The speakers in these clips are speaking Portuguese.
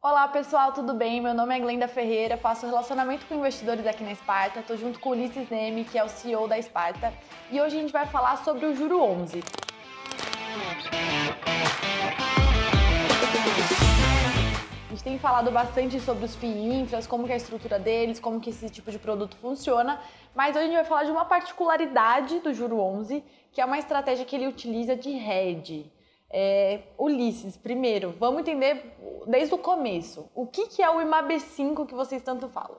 Olá pessoal, tudo bem? Meu nome é Glenda Ferreira, faço relacionamento com investidores aqui na Sparta, estou junto com o Ulisses Neme, que é o CEO da Sparta, e hoje a gente vai falar sobre o Juro 11. A gente tem falado bastante sobre os FII Infras, como que é a estrutura deles, como que esse tipo de produto funciona, mas hoje a gente vai falar de uma particularidade do Juro 11, que é uma estratégia que ele utiliza de hedge. Ulisses, primeiro, vamos entender desde o começo. O que é o IMAB5 que vocês tanto falam?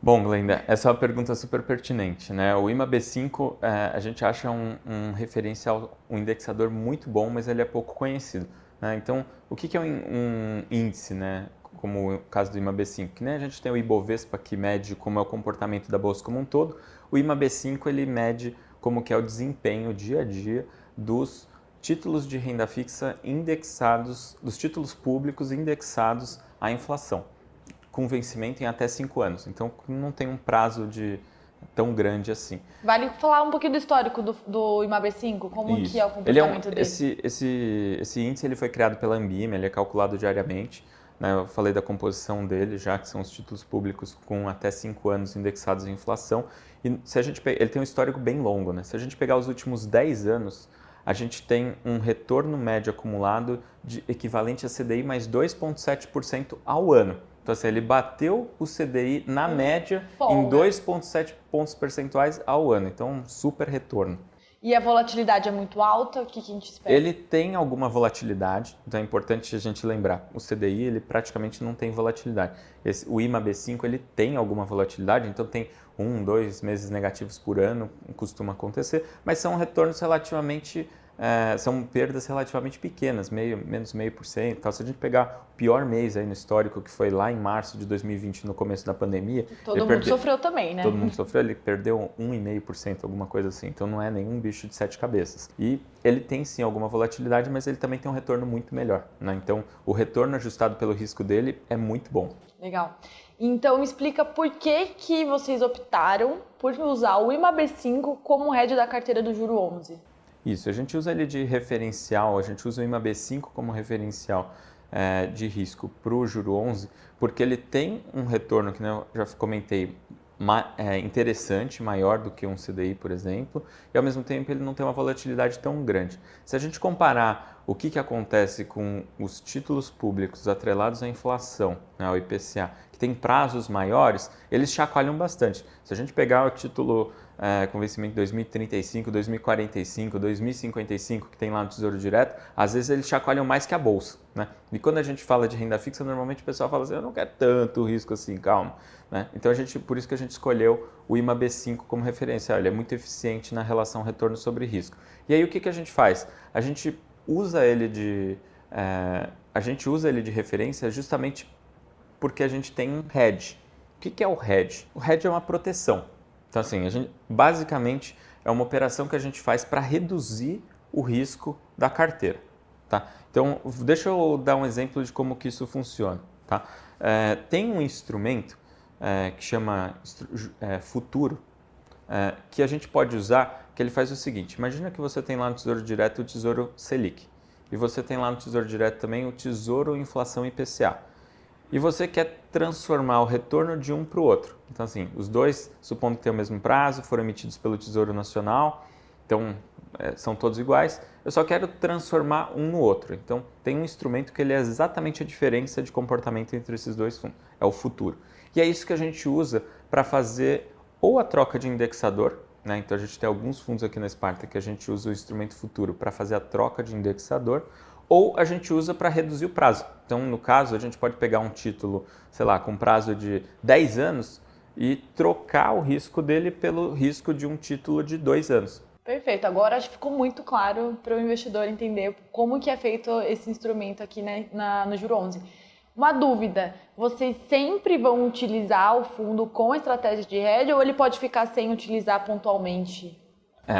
Bom, Glenda, essa é uma pergunta super pertinente, né? O IMAB5, a gente acha um referencial, um indexador muito bom, mas ele é pouco conhecido, né? Então, o que é um índice, né? Como o caso do IMAB5, que nem a gente tem o Ibovespa, que mede como é o comportamento da bolsa como um todo, o IMAB5 ele mede como que é o desempenho dia a dia dos títulos de renda fixa indexados, dos títulos públicos indexados à inflação, com vencimento em até 5 anos. Então, não tem um prazo tão grande assim. Vale falar um pouquinho do histórico do IMAB5, como Isso. que é o comportamento dele? Esse índice ele foi criado pela Anbima, ele é calculado diariamente. Né? Eu falei da composição dele, já que são os títulos públicos com até 5 anos indexados em inflação. E se a gente ele tem um histórico bem longo. Né? Se a gente pegar os últimos 10 anos, a gente tem um retorno médio acumulado de equivalente a CDI mais 2,7% ao ano. Então, assim, ele bateu o CDI na média em 2,7 pontos percentuais ao ano. Então, um super retorno. E a volatilidade é muito alta? O que a gente espera? Ele tem alguma volatilidade, então é importante a gente lembrar. O CDI, ele praticamente não tem volatilidade. O IMAB5, ele tem alguma volatilidade, então tem 2 meses negativos por ano, costuma acontecer, mas são retornos relativamente são perdas relativamente pequenas, menos 0,5%. Então, se a gente pegar o pior mês aí no histórico, que foi lá em março de 2020, no começo da pandemia... Todo mundo sofreu também, né? Todo mundo sofreu, ele perdeu 1,5%, alguma coisa assim. Então, não é nenhum bicho de 7 cabeças. E ele tem, sim, alguma volatilidade, mas ele também tem um retorno muito melhor. Né? Então, o retorno ajustado pelo risco dele é muito bom. Legal. Então, me explica por que vocês optaram por usar o IMAB5 como hedge da carteira do Juro 11. Isso, a gente usa ele de referencial, a gente usa o IMAB5 como referencial de risco para o Juro 11, porque ele tem um retorno, que eu já comentei, interessante, maior do que um CDI, por exemplo, e ao mesmo tempo ele não tem uma volatilidade tão grande. Se a gente comparar o que acontece com os títulos públicos atrelados à inflação, né, ao IPCA, que tem prazos maiores, eles chacoalham bastante. Se a gente pegar o título com vencimento em 2035, 2045, 2055, que tem lá no Tesouro Direto, às vezes eles chacoalham mais que a bolsa. Né? E quando a gente fala de renda fixa, normalmente o pessoal fala assim, eu não quero tanto risco assim, calma. Né? Então, por isso que a gente escolheu o IMAB5 como referência. Ele é muito eficiente na relação retorno sobre risco. E aí, o que a gente faz? A gente usa ele de referência justamente porque a gente tem um hedge. O que é o hedge? O hedge é uma proteção. Então, assim, basicamente é uma operação que a gente faz para reduzir o risco da carteira. Tá? Então, deixa eu dar um exemplo de como que isso funciona. Tá? Tem um instrumento que chama Futuro, que a gente pode usar, que ele faz o seguinte. Imagina que você tem lá no Tesouro Direto o Tesouro Selic. E você tem lá no Tesouro Direto também o Tesouro Inflação IPCA. E você quer transformar o retorno de um para o outro. Então, assim, os dois, supondo que têm o mesmo prazo, foram emitidos pelo Tesouro Nacional, então são todos iguais. Eu só quero transformar um no outro. Então, tem um instrumento que ele é exatamente a diferença de comportamento entre esses dois fundos. É o futuro. E é isso que a gente usa para fazer ou a troca de indexador, né? Então, a gente tem alguns fundos aqui na Sparta que a gente usa o instrumento futuro para fazer a troca de indexador, ou a gente usa para reduzir o prazo. Então, no caso, a gente pode pegar um título, sei lá, com prazo de 10 anos e trocar o risco dele pelo risco de um título de 2 anos. Perfeito. Agora acho que ficou muito claro para o investidor entender como que é feito esse instrumento aqui, né, no Juro 11. Uma dúvida, vocês sempre vão utilizar o fundo com estratégia de hedge ou ele pode ficar sem utilizar pontualmente?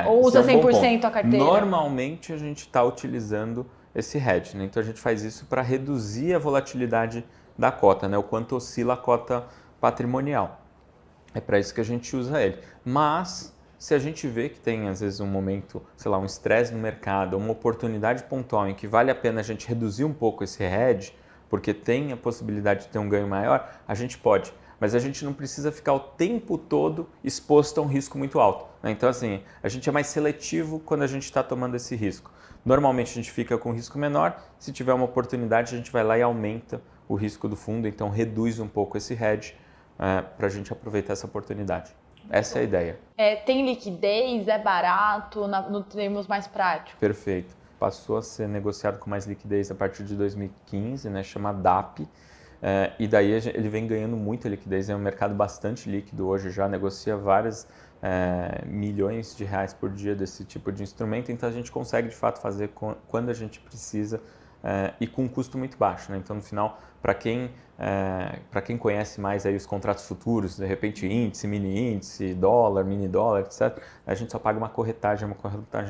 Ou usa 100% a carteira? Normalmente a gente está utilizando esse hedge, né? Então a gente faz isso para reduzir a volatilidade da cota, né? O quanto oscila a cota patrimonial. É para isso que a gente usa ele. Mas se a gente vê que tem às vezes um momento, sei lá, um estresse no mercado, uma oportunidade pontual em que vale a pena a gente reduzir um pouco esse hedge, porque tem a possibilidade de ter um ganho maior, a gente pode. Mas a gente não precisa ficar o tempo todo exposto a um risco muito alto, né? Então, assim, a gente é mais seletivo quando a gente está tomando esse risco. Normalmente a gente fica com risco menor, se tiver uma oportunidade a gente vai lá e aumenta o risco do fundo, então reduz um pouco esse hedge para a gente aproveitar essa oportunidade. Essa é a ideia. Tem liquidez, é barato, nos termos mais práticos? Perfeito. Passou a ser negociado com mais liquidez a partir de 2015, né, chama DAP, e daí ele vem ganhando muita liquidez, é um mercado bastante líquido hoje, já negocia várias milhões de reais por dia desse tipo de instrumento, então a gente consegue de fato fazer quando a gente precisa e com um custo muito baixo, né? Então no final, para quem conhece mais aí os contratos futuros, de repente índice, mini índice, dólar, mini dólar, etc., a gente só paga uma corretagem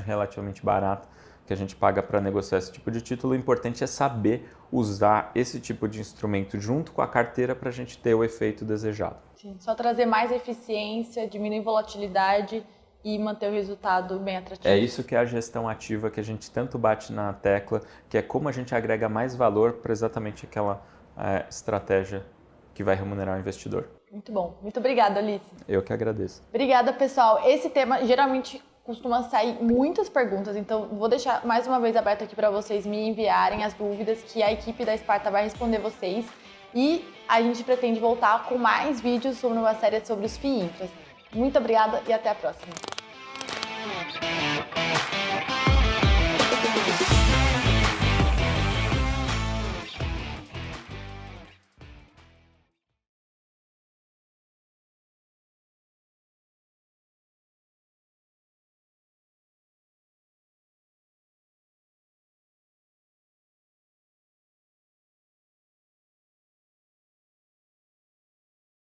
relativamente barata que a gente paga para negociar esse tipo de título. O importante é saber usar esse tipo de instrumento junto com a carteira para a gente ter o efeito desejado. Sim, só trazer mais eficiência, diminuir volatilidade e manter o resultado bem atrativo. É isso que é a gestão ativa que a gente tanto bate na tecla, que é como a gente agrega mais valor para exatamente aquela estratégia que vai remunerar o investidor. Muito bom. Muito obrigada, Alice. Eu que agradeço. Obrigada, pessoal. Esse tema geralmente costuma sair muitas perguntas, então vou deixar mais uma vez aberto aqui para vocês me enviarem as dúvidas que a equipe da Sparta vai responder vocês. E a gente pretende voltar com mais vídeos sobre uma série sobre os FII Infras. Muito obrigada e até a próxima.